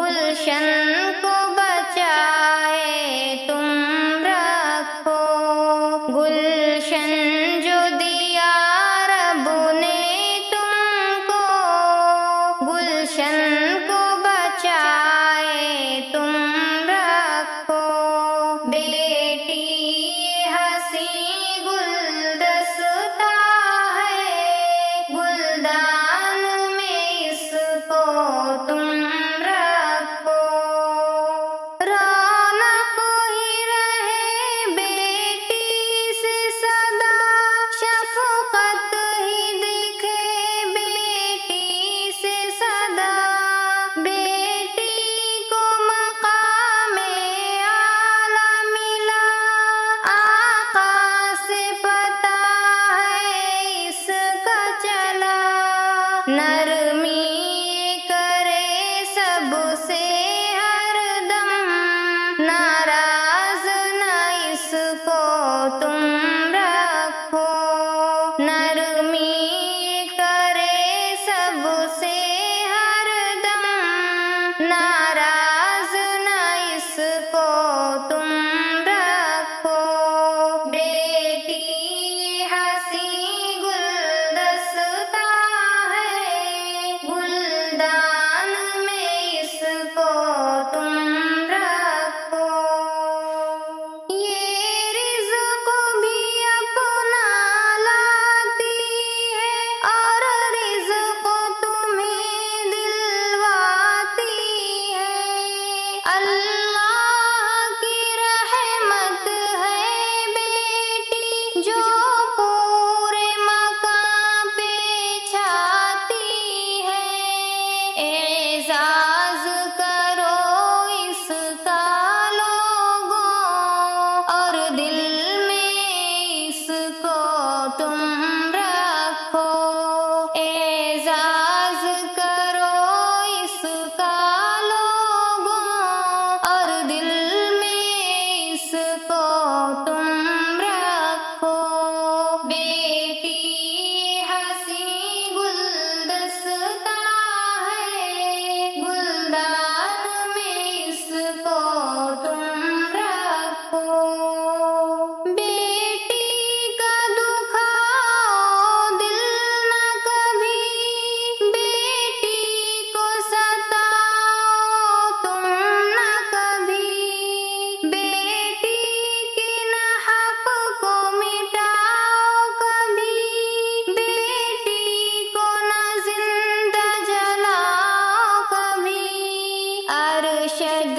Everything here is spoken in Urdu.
گلشن کو بچائے تم رکھو، گلشن جو دیا رب نے تم کو، گلشن کو بچائے تم رکھو۔ بیٹی ہنسی گلدستہ ہے، گلدان میں اس کو تم رکھو، رونق ہی رہے بیٹی سے سدا، شفقت ہی دکھے بیٹی سے سدا، بیٹی کو مقام اعلیٰ ملا، آقا سے پتہ ہے اس کا چلا، نرمی کرے سب سے ہر دم، ناراض نہ اس کو تم رکھو، نرمی کرے سب سے ہر دم، ناراض نہ اس کو تم رکھو۔ بیٹی ہنسی گلدستہ ہے، گلدان میں اس کو تم رکھو، یہ رزق بھی اپنا لاتی ہے اور رزق تمہیں دلواتی ہے، اللہ کی رحمت ہے بیٹی جو پورے مکان پہ چھاتی ہے، اعزاز کرو اس کا لوگوں اور دل میں اس کو تم رکھو، اعزاز کرو اس کا لوگوں اور دل میں اس کو تم رکھو۔ بیٹی ہنسی گلدستہ ہے، گلدان میں اس کو تم رکھو، بیٹی کا دکھاؤ دل نہ کبھی، بیٹی کو ستاؤ تم نہ کبھی، بیٹی کے نہ حق کو مٹاؤ کبھی، بیٹی کو نہ زندہ جلاؤ کبھی، ارشد